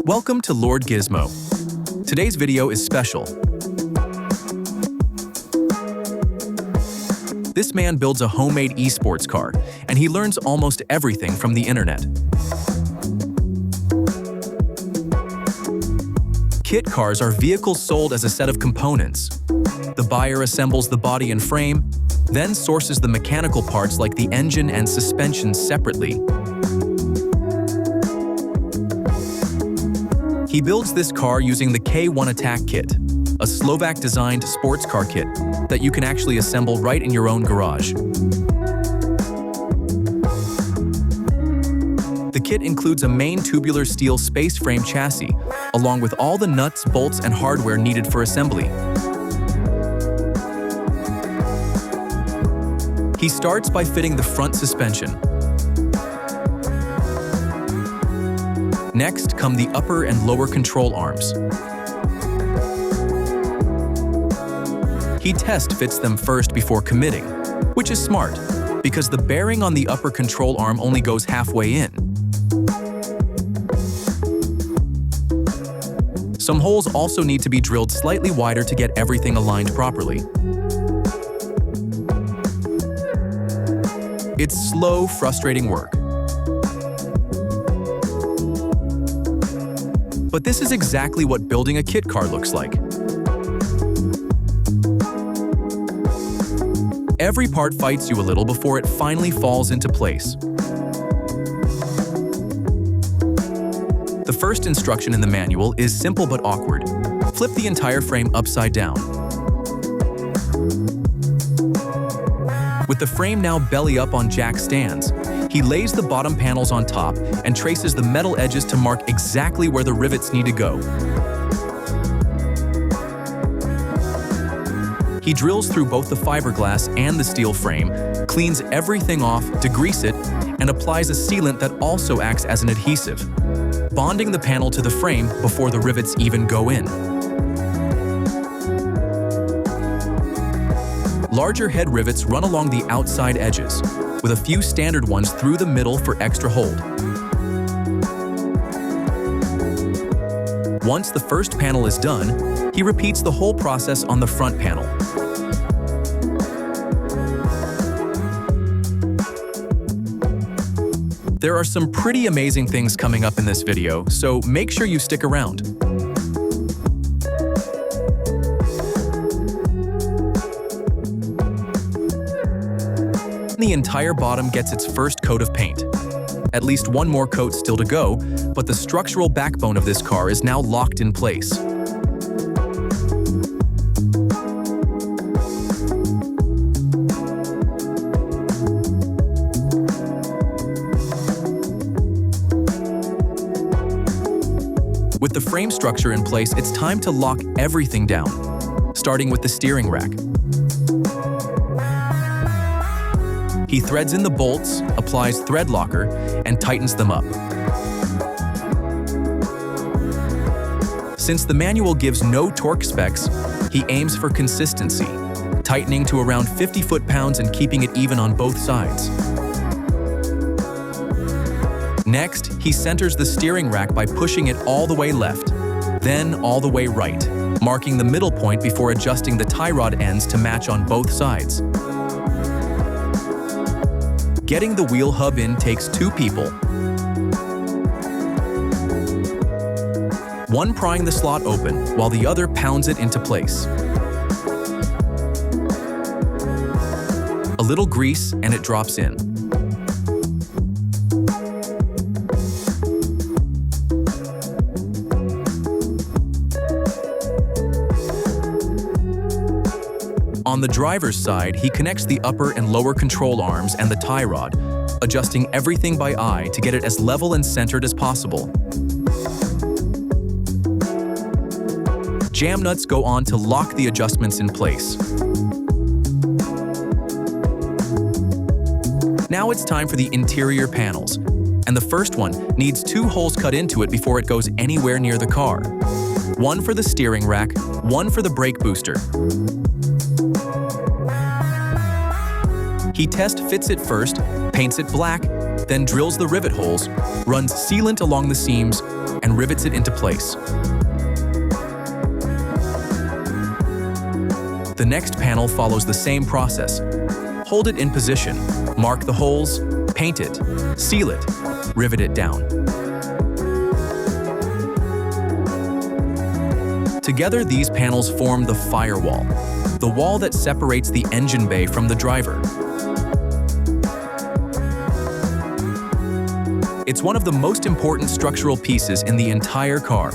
Welcome to Lord Gizmo. Today's video is special. This man builds a homemade esports car, and he learns almost everything from the internet. Kit cars are vehicles sold as a set of components. The buyer assembles the body and frame, then sources the mechanical parts like the engine and suspension separately. He builds this car using the K1 Attack Kit, a Slovak-designed sports car kit that you can actually assemble right in your own garage. The kit includes a main tubular steel space frame chassis, along with all the nuts, bolts, and hardware needed for assembly. He starts by fitting the front suspension. Next come the upper and lower control arms. He test fits them first before committing, which is smart, because the bearing on the upper control arm only goes halfway in. Some holes also need to be drilled slightly wider to get everything aligned properly. It's slow, frustrating work. But this is exactly what building a kit car looks like. Every part fights you a little before it finally falls into place. The first instruction in the manual is simple but awkward. Flip the entire frame upside down. With the frame now belly up on jack stands, he lays the bottom panels on top and traces the metal edges to mark exactly where the rivets need to go. He drills through both the fiberglass and the steel frame, cleans everything off, degrease it, and applies a sealant that also acts as an adhesive, bonding the panel to the frame before the rivets even go in. Larger head rivets run along the outside edges, with a few standard ones through the middle for extra hold. Once the first panel is done, he repeats the whole process on the front panel. There are some pretty amazing things coming up in this video, so make sure you stick around. The entire bottom gets its first coat of paint. At least one more coat still to go, but the structural backbone of this car is now locked in place. With the frame structure in place, it's time to lock everything down, starting with the steering rack. He threads in the bolts, applies thread locker, and tightens them up. Since the manual gives no torque specs, he aims for consistency, tightening to around 50 foot-pounds and keeping it even on both sides. Next, he centers the steering rack by pushing it all the way left, then all the way right, marking the middle point before adjusting the tie rod ends to match on both sides. Getting the wheel hub in takes two people. One prying the slot open, while the other pounds it into place. A little grease and it drops in. On the driver's side, he connects the upper and lower control arms and the tie rod, adjusting everything by eye to get it as level and centered as possible. Jam nuts go on to lock the adjustments in place. Now it's time for the interior panels, and the first one needs two holes cut into it before it goes anywhere near the car. One for the steering rack, one for the brake booster. He test fits it first, paints it black, then drills the rivet holes, runs sealant along the seams, and rivets it into place. The next panel follows the same process. Hold it in position, mark the holes, paint it, seal it, rivet it down. Together, these panels form the firewall, the wall that separates the engine bay from the driver. It's one of the most important structural pieces in the entire car.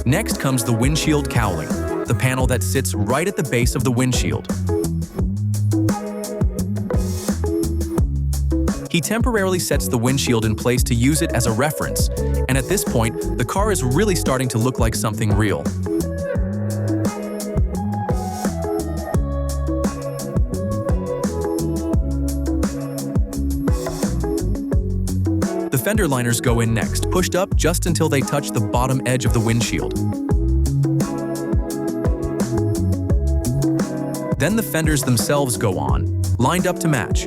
Next comes the windshield cowling, the panel that sits right at the base of the windshield. He temporarily sets the windshield in place to use it as a reference, and at this point, the car is really starting to look like something real. The fender liners go in next, pushed up just until they touch the bottom edge of the windshield. Then the fenders themselves go on, lined up to match.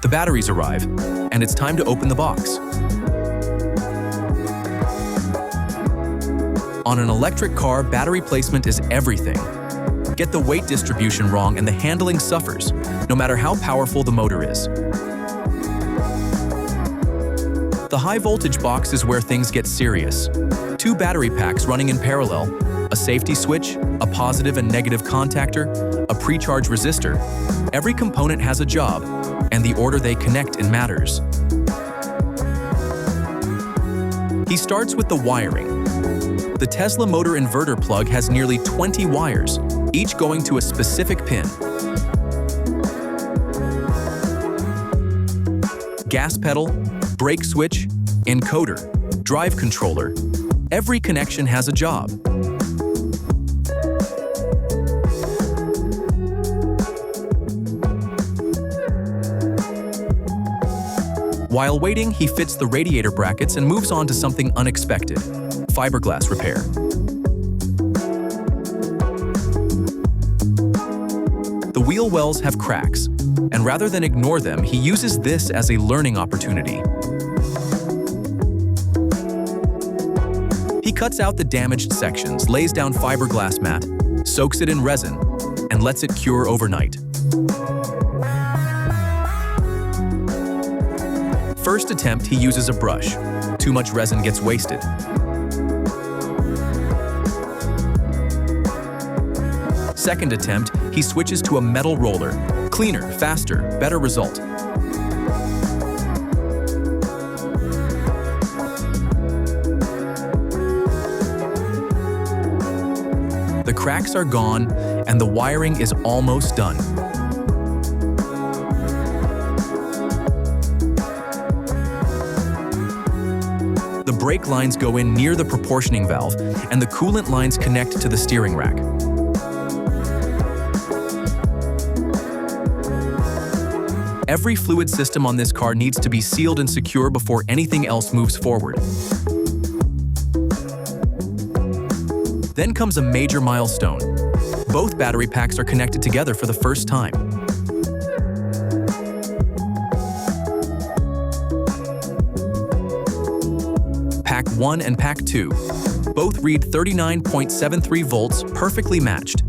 The batteries arrive, and it's time to open the box. On an electric car, battery placement is everything. Get the weight distribution wrong and the handling suffers, no matter how powerful the motor is. The high voltage box is where things get serious. 2 battery packs running in parallel, a safety switch, a positive and negative contactor, a pre-charge resistor. Every component has a job, and the order they connect in matters. He starts with the wiring. The Tesla motor inverter plug has nearly 20 wires, each going to a specific pin. Gas pedal, brake switch, encoder, drive controller. Every connection has a job. While waiting, he fits the radiator brackets and moves on to something unexpected: fiberglass repair. The wheel wells have cracks, and rather than ignore them, he uses this as a learning opportunity. He cuts out the damaged sections, lays down fiberglass mat, soaks it in resin, and lets it cure overnight. First attempt, he uses a brush. Too much resin gets wasted. Second attempt, he switches to a metal roller. Cleaner, faster, better result. The cracks are gone, and the wiring is almost done. The brake lines go in near the proportioning valve, and the coolant lines connect to the steering rack. Every fluid system on this car needs to be sealed and secure before anything else moves forward. Then comes a major milestone. Both battery packs are connected together for the first time. Pack 1 and Pack 2. Both read 39.73 volts, perfectly matched.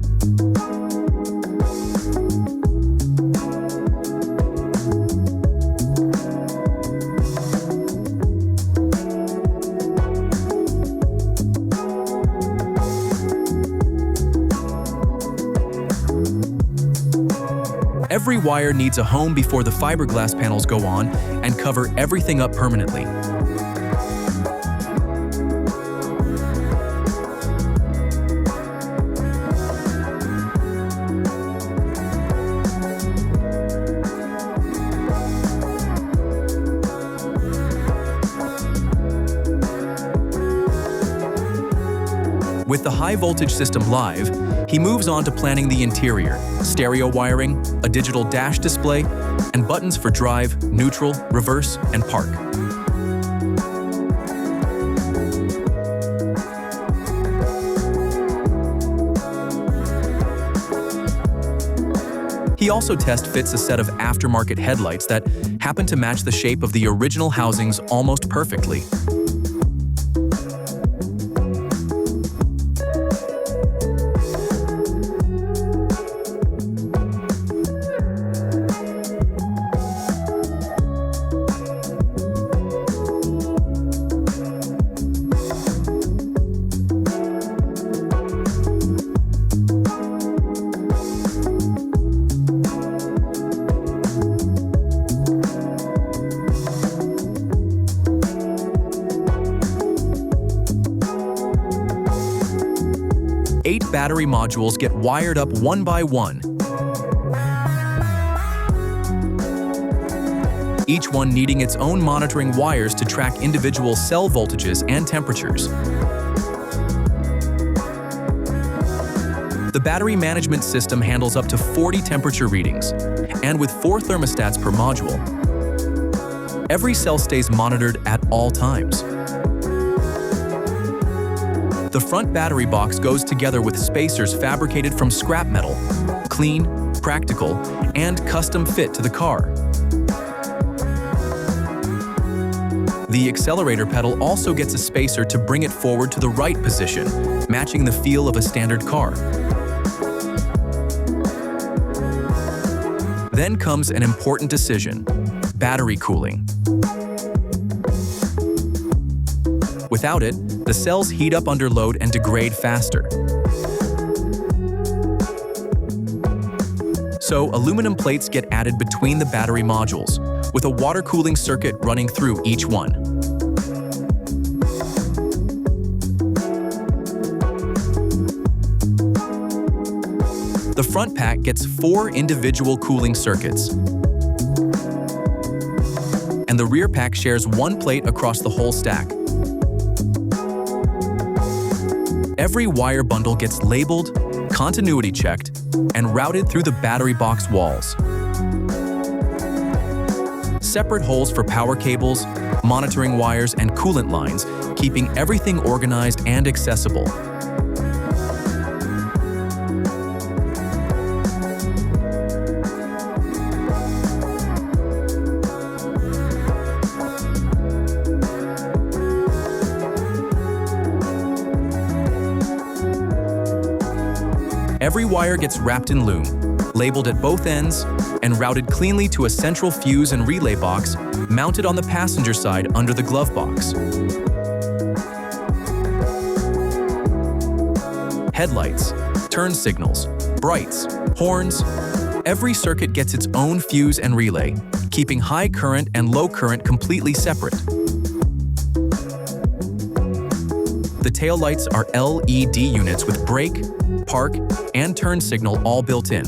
Every wire needs a home before the fiberglass panels go on and cover everything up permanently. With the high voltage system live, he moves on to planning the interior, stereo wiring, a digital dash display, and buttons for drive, neutral, reverse, and park. He also test-fits a set of aftermarket headlights that happen to match the shape of the original housings almost perfectly. Eight battery modules get wired up one by one, each one needing its own monitoring wires to track individual cell voltages and temperatures. The battery management system handles up to 40 temperature readings, and with 4 thermostats per module, every cell stays monitored at all times. The front battery box goes together with spacers fabricated from scrap metal, clean, practical, and custom fit to the car. The accelerator pedal also gets a spacer to bring it forward to the right position, matching the feel of a standard car. Then comes an important decision: battery cooling. Without it, the cells heat up under load and degrade faster. So, aluminum plates get added between the battery modules, with a water cooling circuit running through each one. The front pack gets 4 individual cooling circuits, and the rear pack shares 1 plate across the whole stack. Every wire bundle gets labeled, continuity checked, and routed through the battery box walls. Separate holes for power cables, monitoring wires, and coolant lines, keeping everything organized and accessible. Every wire gets wrapped in loom, labeled at both ends, and routed cleanly to a central fuse and relay box mounted on the passenger side under the glove box. Headlights, turn signals, brights, horns. Every circuit gets its own fuse and relay, keeping high current and low current completely separate. The taillights are LED units with brake, park, and turn signal all built in.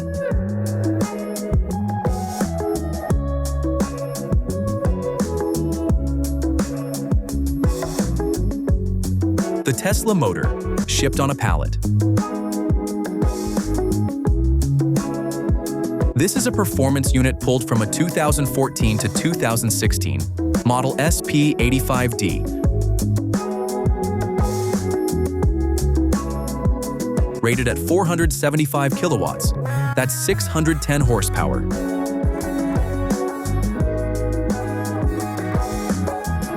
The Tesla motor, shipped on a pallet. This is a performance unit pulled from a 2014 to 2016 model SP85D. Rated at 475 kilowatts, that's 610 horsepower.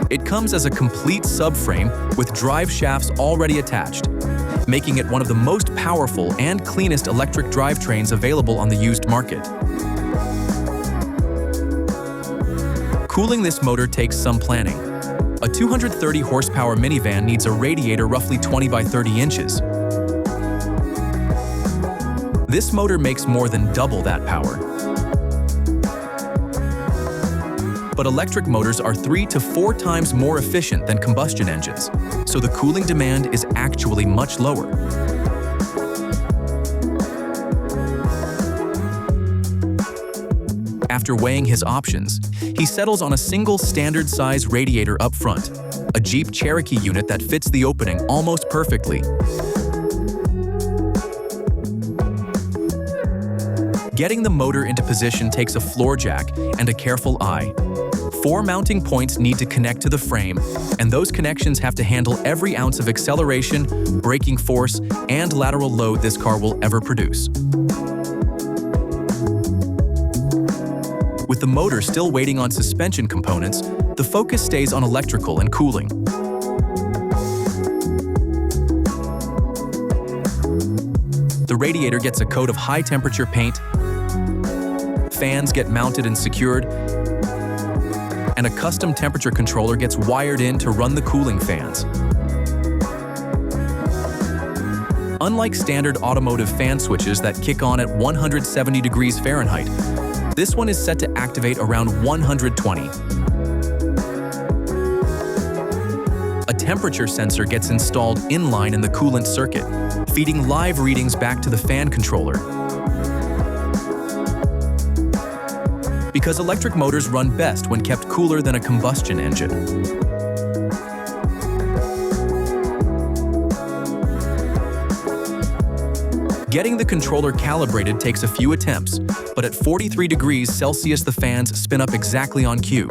It comes as a complete subframe with drive shafts already attached, making it one of the most powerful and cleanest electric drivetrains available on the used market. Cooling this motor takes some planning. A 230 horsepower minivan needs a radiator roughly 20 by 30 inches. This motor makes more than double that power. But electric motors are 3 to 4 times more efficient than combustion engines, so the cooling demand is actually much lower. After weighing his options, he settles on a single standard-size radiator up front, a Jeep Cherokee unit that fits the opening almost perfectly. Getting the motor into position takes a floor jack and a careful eye. 4 mounting points need to connect to the frame, and those connections have to handle every ounce of acceleration, braking force, and lateral load this car will ever produce. With the motor still waiting on suspension components, the focus stays on electrical and cooling. The radiator gets a coat of high-temperature paint, fans get mounted and secured, and a custom temperature controller gets wired in to run the cooling fans. Unlike standard automotive fan switches that kick on at 170 degrees Fahrenheit, this one is set to activate around 120. A temperature sensor gets installed inline in the coolant circuit, feeding live readings back to the fan controller. Because electric motors run best when kept cooler than a combustion engine. Getting the controller calibrated takes a few attempts, but at 43 degrees Celsius the fans spin up exactly on cue.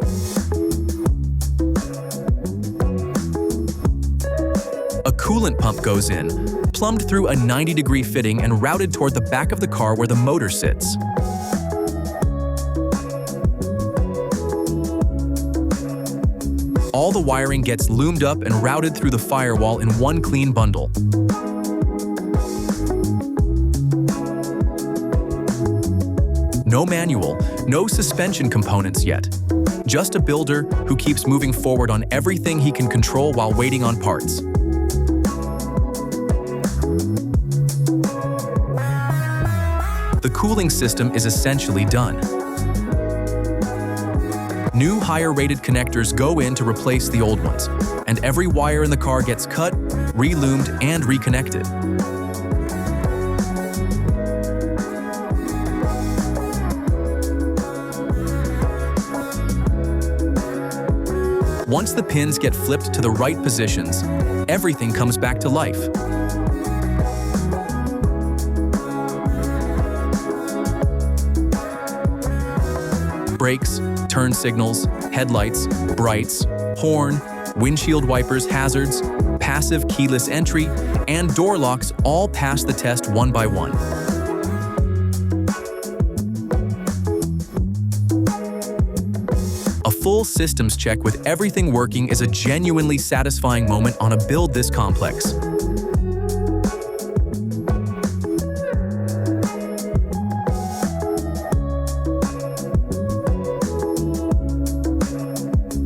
A coolant pump goes in, plumbed through a 90-degree fitting and routed toward the back of the car where the motor sits. All the wiring gets loomed up and routed through the firewall in one clean bundle. No manual, no suspension components yet. Just a builder who keeps moving forward on everything he can control while waiting on parts. The cooling system is essentially done. New higher-rated connectors go in to replace the old ones, and every wire in the car gets cut, re-loomed, and reconnected. Once the pins get flipped to the right positions, everything comes back to life. Brakes, turn signals, headlights, brights, horn, windshield wipers, hazards, passive keyless entry, and door locks all pass the test one by one. A full systems check with everything working is a genuinely satisfying moment on a build this complex.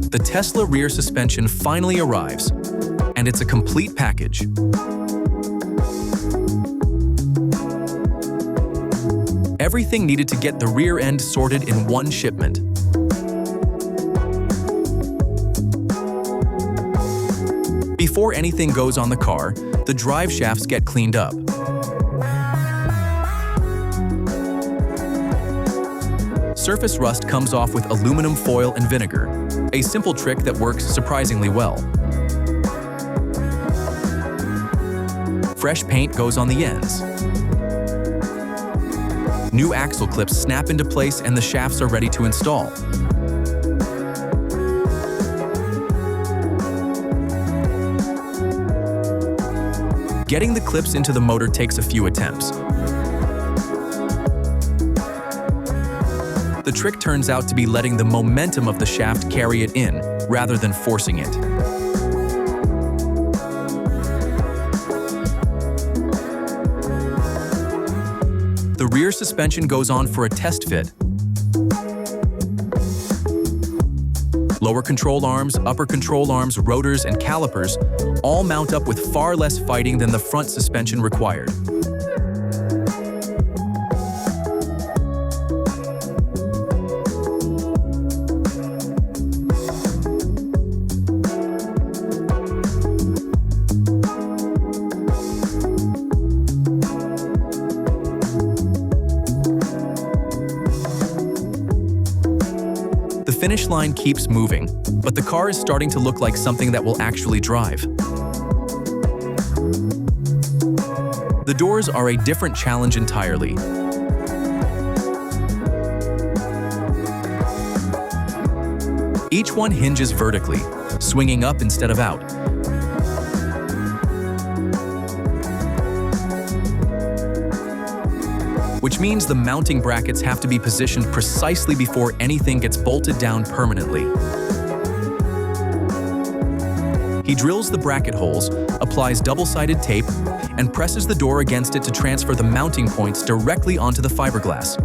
The Tesla rear suspension finally arrives, and it's a complete package. Everything needed to get the rear end sorted in one shipment. Before anything goes on the car, the drive shafts get cleaned up. Surface rust comes off with aluminum foil and vinegar, a simple trick that works surprisingly well. Fresh paint goes on the ends. New axle clips snap into place and the shafts are ready to install. Getting the clips into the motor takes a few attempts. The trick turns out to be letting the momentum of the shaft carry it in, rather than forcing it. The rear suspension goes on for a test fit. Lower control arms, upper control arms, rotors, and calipers all mount up with far less fighting than the front suspension required. The finish line keeps moving, but the car is starting to look like something that will actually drive. The doors are a different challenge entirely. Each one hinges vertically, swinging up instead of out. which means the mounting brackets have to be positioned precisely before anything gets bolted down permanently. He drills the bracket holes, applies double-sided tape, and presses the door against it to transfer the mounting points directly onto the fiberglass.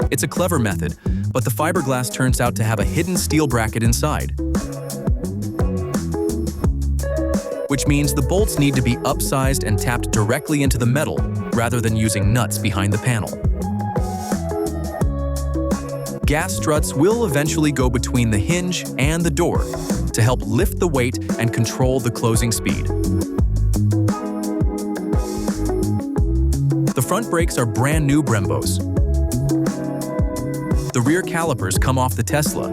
It's a clever method, but the fiberglass turns out to have a hidden steel bracket inside, which means the bolts need to be upsized and tapped directly into the metal rather than using nuts behind the panel. Gas struts will eventually go between the hinge and the door to help lift the weight and control the closing speed. The front brakes are brand new Brembos. The rear calipers come off the Tesla,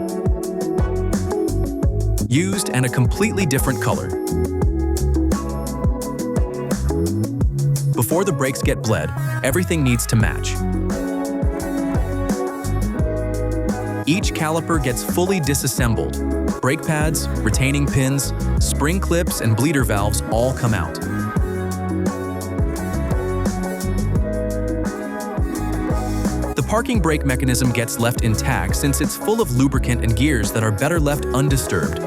used and a completely different color. Before the brakes get bled, everything needs to match. Each caliper gets fully disassembled. Brake pads, retaining pins, spring clips, and bleeder valves all come out. The parking brake mechanism gets left intact since it's full of lubricant and gears that are better left undisturbed.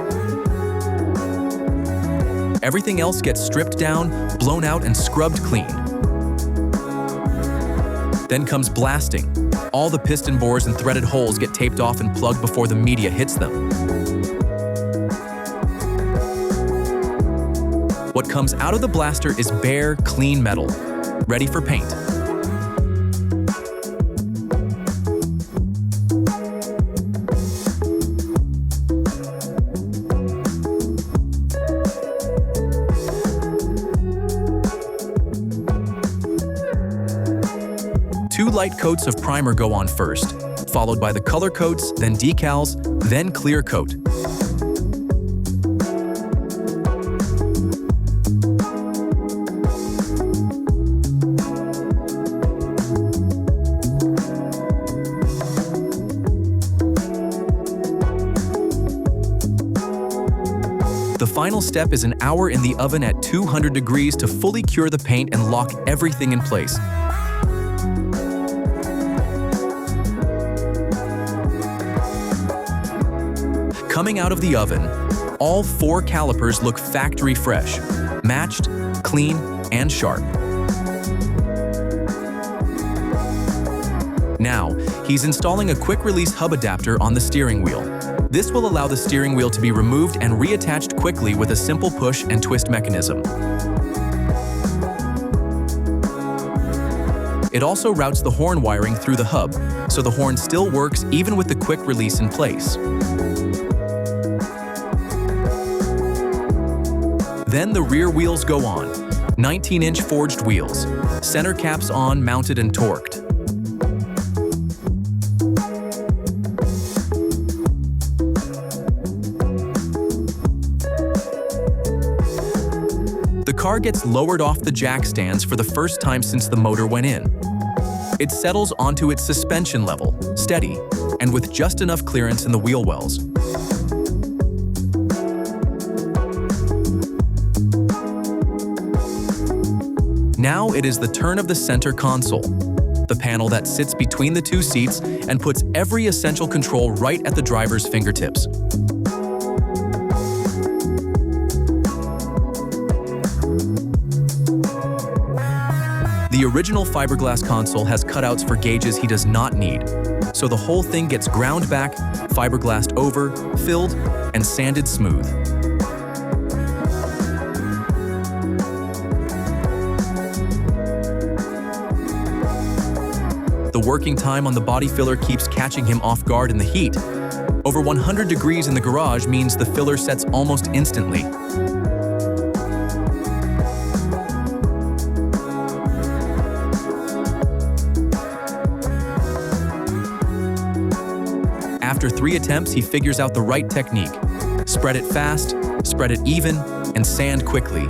Everything else gets stripped down, blown out, and scrubbed clean. Then comes blasting. All the piston bores and threaded holes get taped off and plugged before the media hits them. What comes out of the blaster is bare, clean metal, ready for paint. Two light coats of primer go on first, followed by the color coats, then decals, then clear coat. The final step is an hour in the oven at 200 degrees to fully cure the paint and lock everything in place. Coming out of the oven, all 4 calipers look factory fresh, matched, clean, and sharp. Now, he's installing a quick-release hub adapter on the steering wheel. This will allow the steering wheel to be removed and reattached quickly with a simple push and twist mechanism. It also routes the horn wiring through the hub, so the horn still works even with the quick release in place. Then the rear wheels go on, 19-inch forged wheels, center caps on, mounted and torqued. The car gets lowered off the jack stands for the first time since the motor went in. It settles onto its suspension level, steady, and with just enough clearance in the wheel wells. Now it is the turn of the center console, the panel that sits between the 2 seats and puts every essential control right at the driver's fingertips. The original fiberglass console has cutouts for gauges he does not need, so the whole thing gets ground back, fiberglassed over, filled, and sanded smooth. The working time on the body filler keeps catching him off guard in the heat. Over 100 degrees in the garage means the filler sets almost instantly. After 3 attempts, he figures out the right technique. Spread it fast, spread it even, and sand quickly.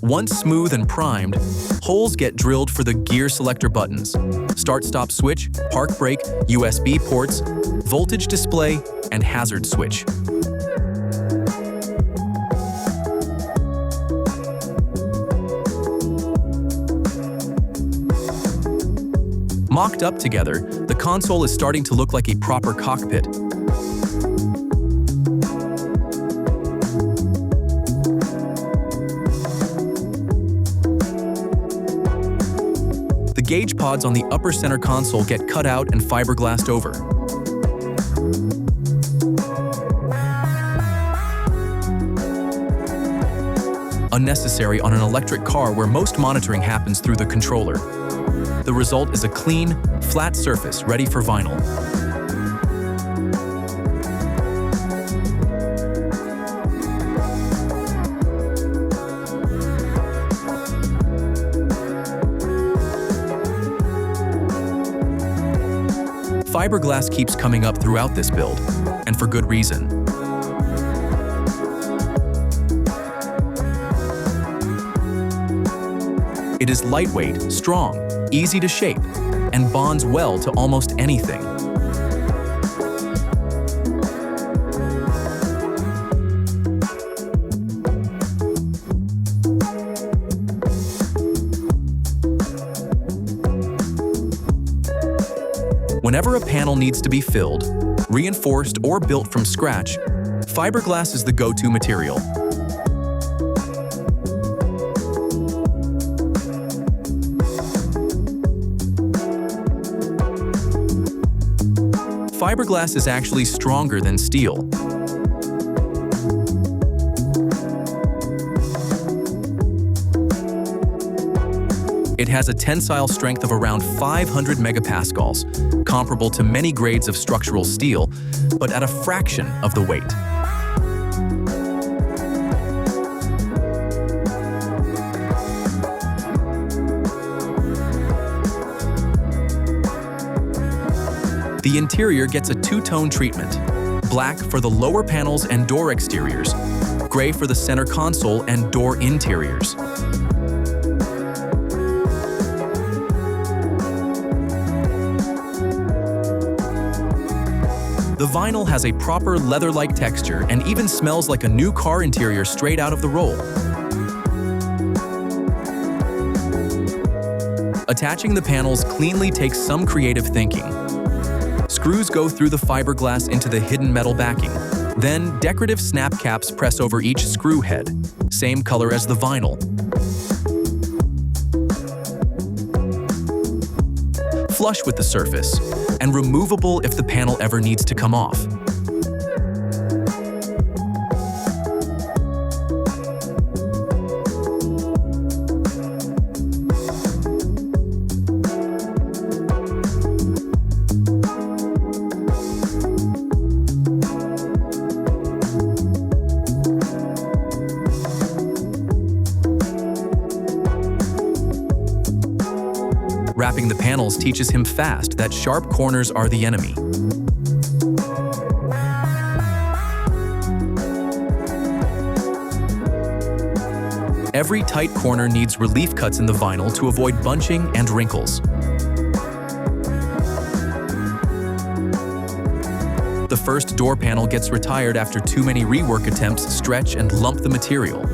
Once smooth and primed, holes get drilled for the gear selector buttons, start-stop switch, park brake, USB ports, voltage display, and hazard switch. Mocked up together, the console is starting to look like a proper cockpit. The gauge pods on the upper center console get cut out and fiberglassed over. Unnecessary on an electric car where most monitoring happens through the controller. The result is a clean, flat surface ready for vinyl. Fiberglass keeps coming up throughout this build, and for good reason. It is lightweight, strong, easy to shape, and bonds well to almost anything. Whenever a panel needs to be filled, reinforced, or built from scratch, fiberglass is the go-to material. Fiberglass is actually stronger than steel. It has a tensile strength of around 500 megapascals, comparable to many grades of structural steel, but at a fraction of the weight. The interior gets a two-tone treatment: black for the lower panels and door exteriors, gray for the center console and door interiors. The vinyl has a proper leather-like texture and even smells like a new car interior straight out of the roll. Attaching the panels cleanly takes some creative thinking. Screws go through the fiberglass into the hidden metal backing. Then, decorative snap caps press over each screw head, same color as the vinyl. Flush with the surface, and removable if the panel ever needs to come off. Wrapping the panels teaches him fast that sharp corners are the enemy. Every tight corner needs relief cuts in the vinyl to avoid bunching and wrinkles. The first door panel gets retired after too many rework attempts stretch and lump the material.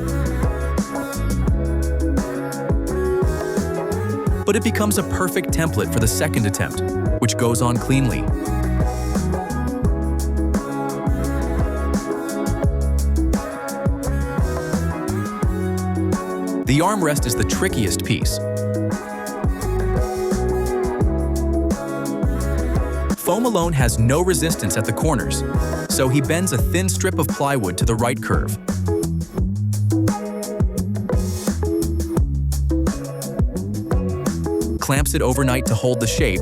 But it becomes a perfect template for the second attempt, which goes on cleanly. The armrest is the trickiest piece. Foam alone has no resistance at the corners, so he bends a thin strip of plywood to the right curve. Clamps it overnight to hold the shape,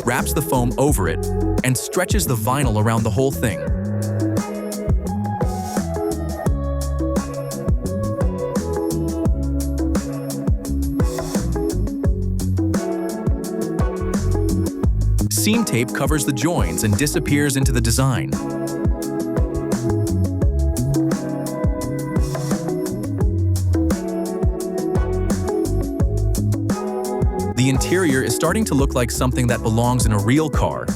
wraps the foam over it, and stretches the vinyl around the whole thing. Seam tape covers the joins and disappears into the design. The interior is starting to look like something that belongs in a real car.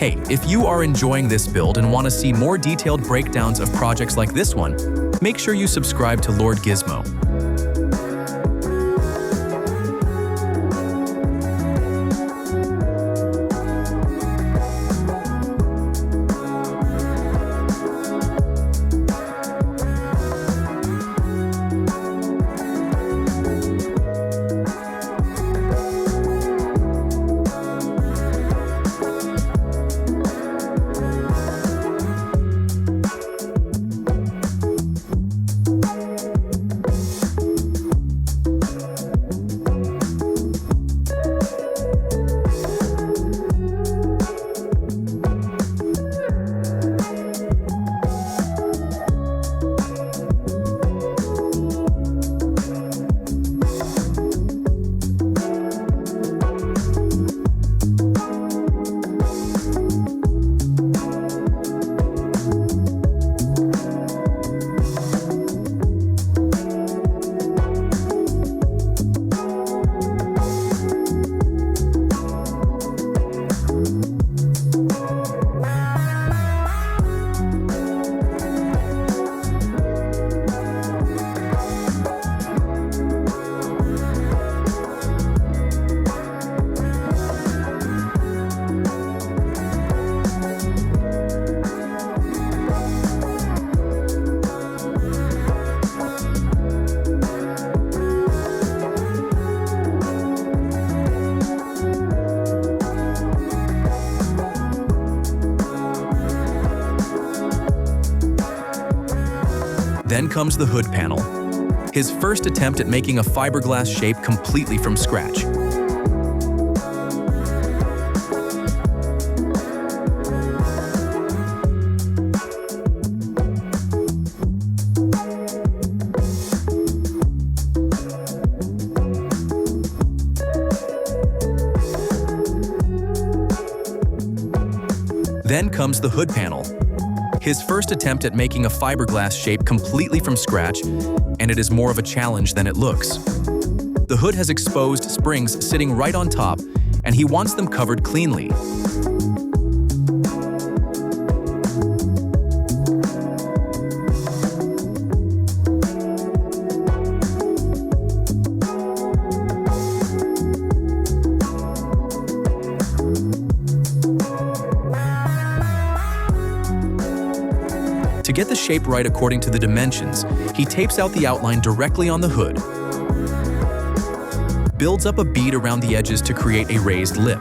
Hey, if you are enjoying this build and want to see more detailed breakdowns of projects like this one, make sure you subscribe to Lord Gizmo. Then comes the hood panel, his first attempt at making a fiberglass shape completely from scratch. Then comes the hood panel, his first attempt at making a fiberglass shape completely from scratch, and it is more of a challenge than it looks. The hood has exposed springs sitting right on top, and he wants them covered cleanly. To get the shape right according to the dimensions, he tapes out the outline directly on the hood, builds up a bead around the edges to create a raised lip.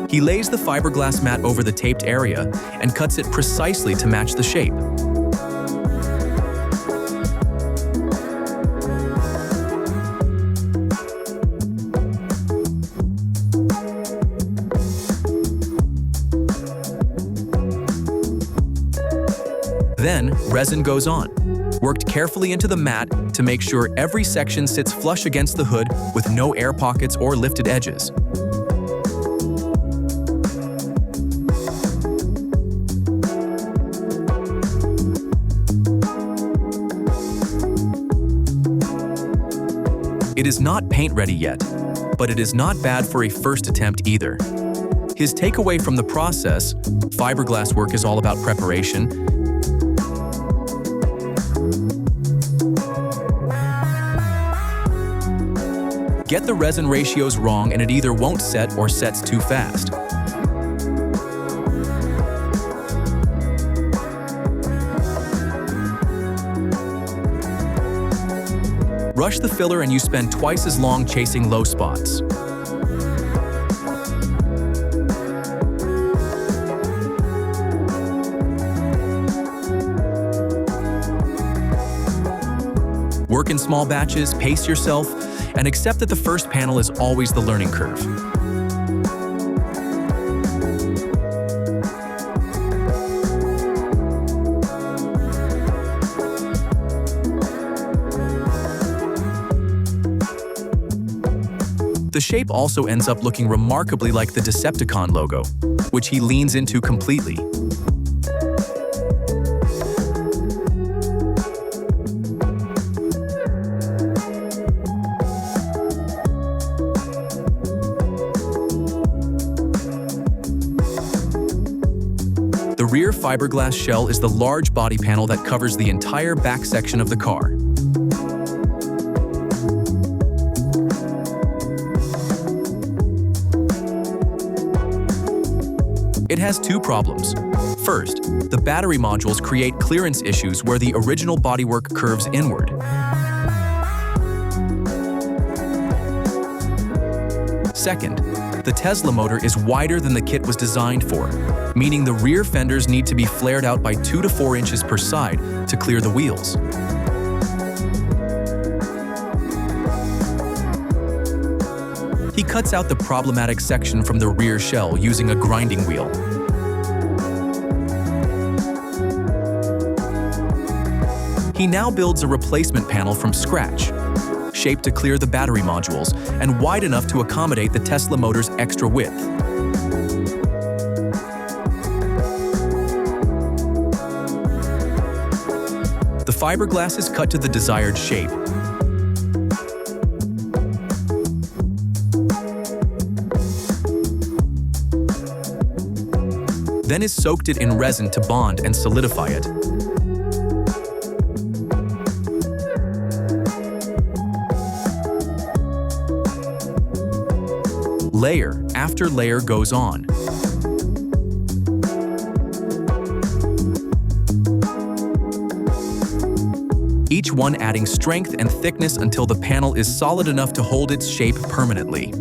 He lays the fiberglass mat over the taped area and cuts it precisely to match the shape. Then, resin goes on, worked carefully into the mat to make sure every section sits flush against the hood with no air pockets or lifted edges. It is not paint-ready yet, but it is not bad for a first attempt either. His takeaway from the process: fiberglass work is all about preparation. Get the resin ratios wrong and it either won't set or sets too fast. Rush the filler and you spend twice as long chasing low spots. Work in small batches, pace yourself, and accept that the first panel is always the learning curve. The shape also ends up looking remarkably like the Decepticon logo, which he leans into completely. The rear fiberglass shell is the large body panel that covers the entire back section of the car. It has two problems. First, the battery modules create clearance issues where the original bodywork curves inward. Second, the Tesla motor is wider than the kit was designed for, meaning the rear fenders need to be flared out by 2 to 4 inches per side to clear the wheels. He cuts out the problematic section from the rear shell using a grinding wheel. He now builds a replacement panel from scratch, shaped to clear the battery modules and wide enough to accommodate the Tesla motor's extra width. The fiberglass is cut to the desired shape. Then is soaked it in resin to bond and solidify it. Layer after layer goes on. Each one adding strength and thickness until the panel is solid enough to hold its shape permanently.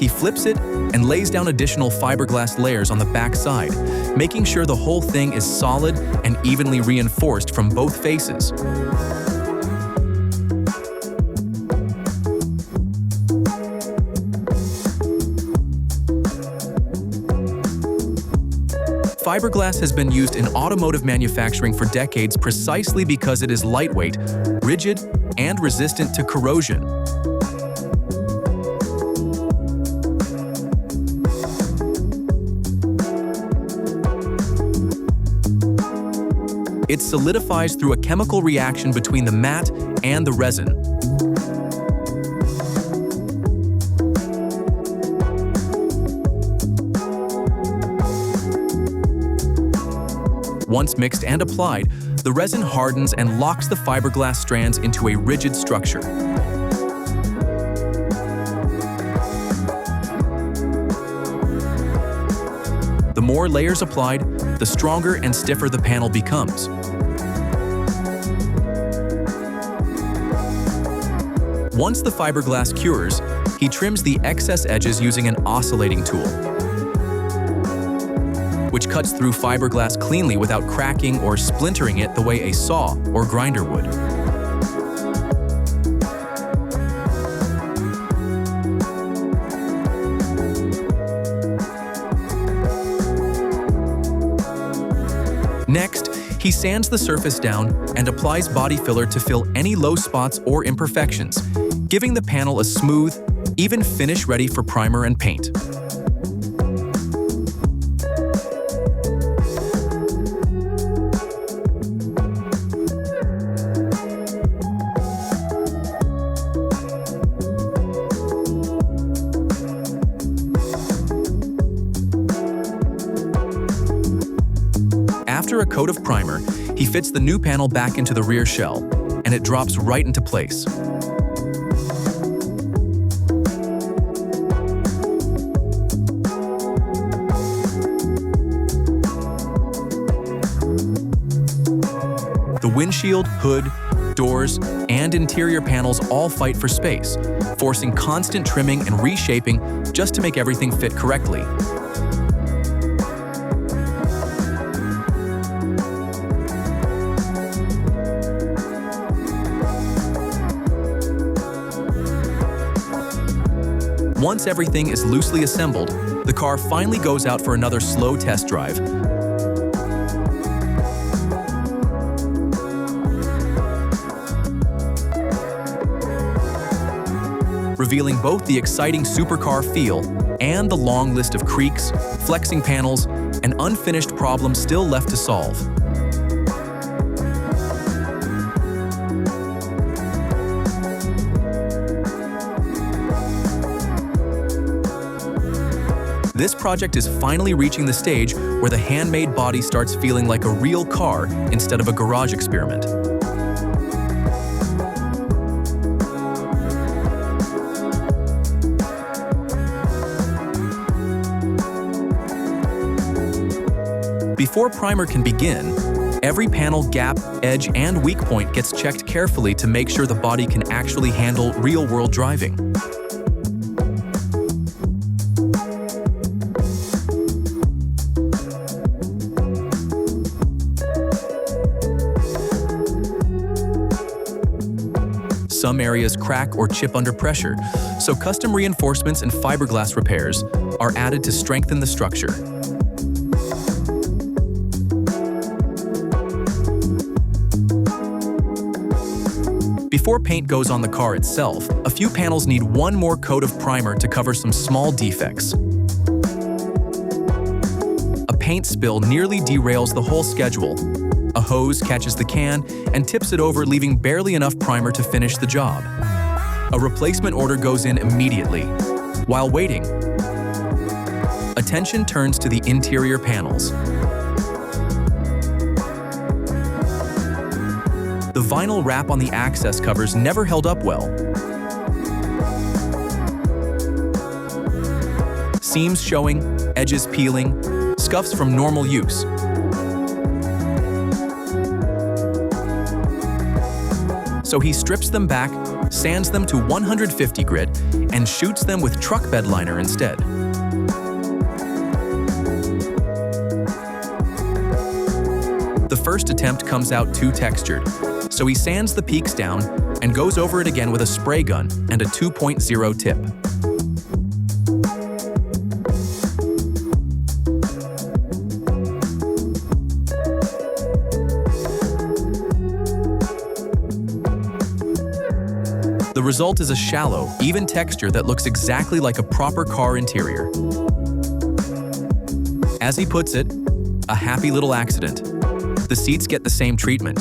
He flips it and lays down additional fiberglass layers on the back side, making sure the whole thing is solid and evenly reinforced from both faces. Fiberglass has been used in automotive manufacturing for decades precisely because it is lightweight, rigid, and resistant to corrosion. It solidifies through a chemical reaction between the mat and the resin. Once mixed and applied, the resin hardens and locks the fiberglass strands into a rigid structure. The more layers applied, the stronger and stiffer the panel becomes. Once the fiberglass cures, he trims the excess edges using an oscillating tool, which cuts through fiberglass cleanly without cracking or splintering it the way a saw or grinder would. Next, he sands the surface down and applies body filler to fill any low spots or imperfections, giving the panel a smooth, even finish ready for primer and paint. After a coat of primer, he fits the new panel back into the rear shell, and it drops right into place. windshield, hood, doors, and interior panels all fight for space, forcing constant trimming and reshaping just to make everything fit correctly. Once everything is loosely assembled, the car finally goes out for another slow test drive. Revealing both the exciting supercar feel and the long list of creaks, flexing panels, and unfinished problems still left to solve. This project is finally reaching the stage where the handmade body starts feeling like a real car instead of a garage experiment. Before primer can begin, every panel gap, edge, and weak point gets checked carefully to make sure the body can actually handle real-world driving. Some areas crack or chip under pressure, so custom reinforcements and fiberglass repairs are added to strengthen the structure. Before paint goes on the car itself, a few panels need one more coat of primer to cover some small defects. A paint spill nearly derails the whole schedule. A hose catches the can and tips it over, leaving barely enough primer to finish the job. A replacement order goes in immediately. While waiting, attention turns to the interior panels. The vinyl wrap on the access covers never held up well. Seams showing, edges peeling, scuffs from normal use. So he strips them back, sands them to 150 grit, and shoots them with truck bed liner instead. The first attempt comes out too textured, so he sands the peaks down and goes over it again with a spray gun and a 2.0 tip. The result is a shallow, even texture that looks exactly like a proper car interior. As he puts it, a happy little accident. The seats get the same treatment.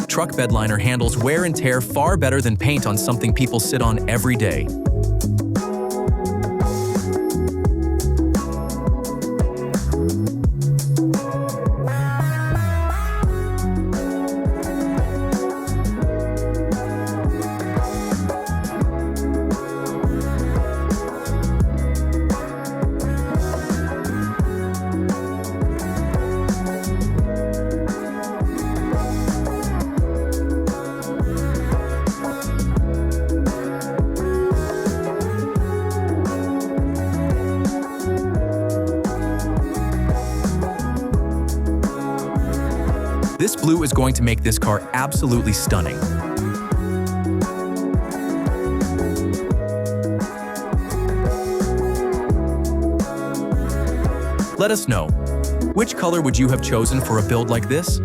Truck bed liner handles wear and tear far better than paint on something people sit on every day. This blue is going to make this car absolutely stunning. Let us know, which color would you have chosen for a build like this?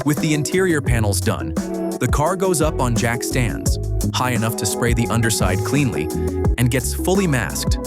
With the interior panels done, the car goes up on jack stands, high enough to spray the underside cleanly, and gets fully masked.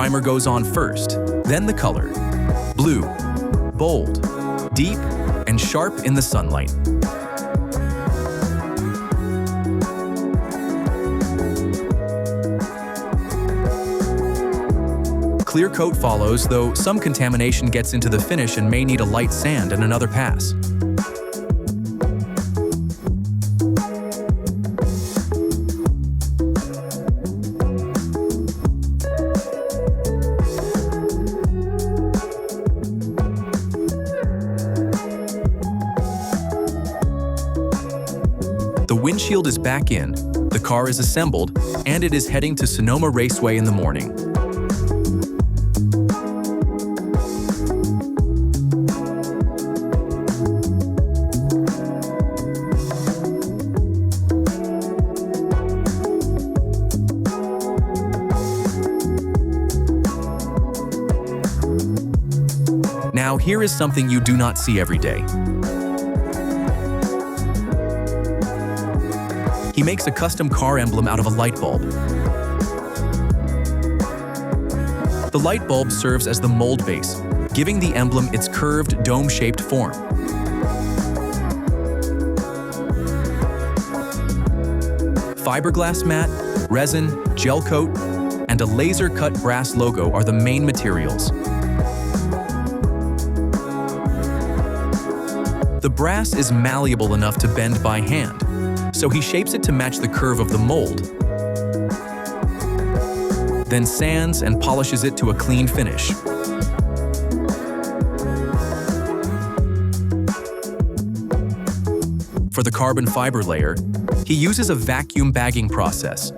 primer goes on first, then the color. Blue, bold, deep, and sharp in the sunlight. Clear coat follows, though some contamination gets into the finish and may need a light sand and another pass. The windshield is back in, the car is assembled, and it is heading to Sonoma Raceway in the morning. Now, here is something you do not see every day. He makes a custom car emblem out of a light bulb. The light bulb serves as the mold base, giving the emblem its curved, dome-shaped form. Fiberglass mat, resin, gel coat, and a laser-cut brass logo are the main materials. The brass is malleable enough to bend by hand, so he shapes it to match the curve of the mold, then sands and polishes it to a clean finish. For the carbon fiber layer, he uses a vacuum bagging process,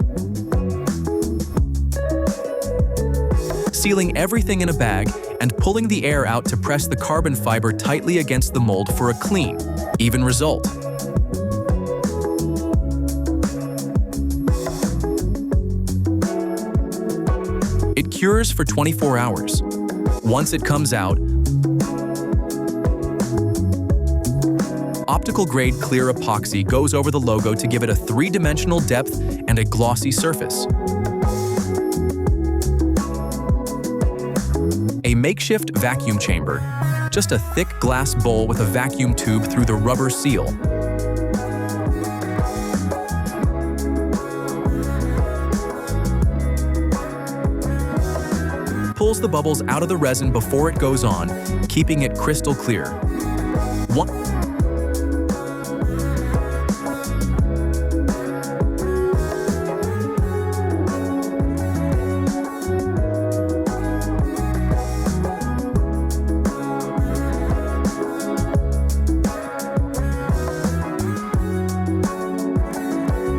sealing everything in a bag and pulling the air out to press the carbon fiber tightly against the mold for a clean, even result. It cures for 24 hours. Once it comes out, optical-grade clear epoxy goes over the logo to give it a three-dimensional depth and a glossy surface. A makeshift vacuum chamber, just a thick glass bowl with a vacuum tube through the rubber seal. Pulls the bubbles out of the resin before it goes on, keeping it crystal clear.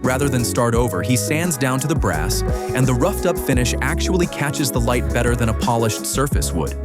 Rather than start over, he sands down to the brass, and the roughed-up finish actually catches the light better than a polished surface would.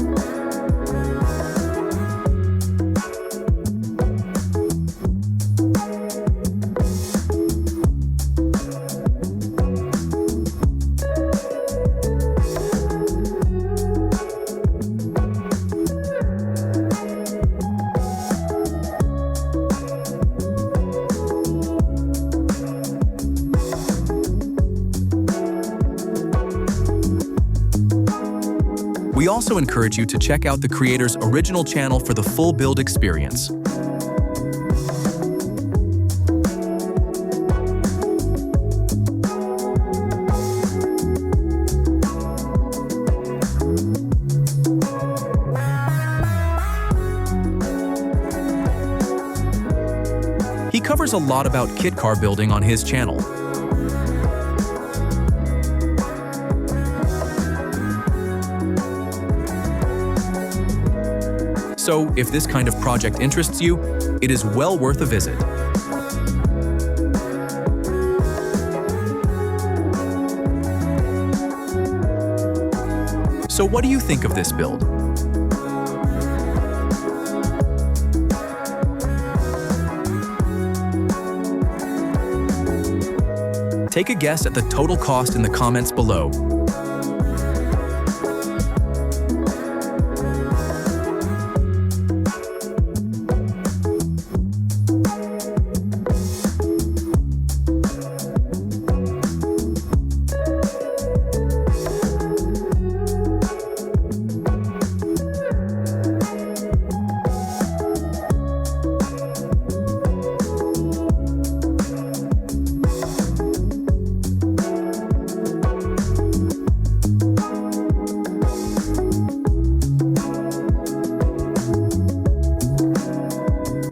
We also encourage you to check out the creator's original channel for the full build experience. He covers a lot about kit car building on his channel. So, if this kind of project interests you, it is well worth a visit. So what do you think of this build? Take a guess at the total cost in the comments below.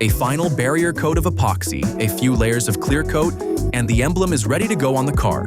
A final barrier coat of epoxy, a few layers of clear coat, and the emblem is ready to go on the car.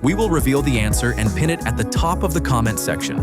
We will reveal the answer and pin it at the top of the comment section.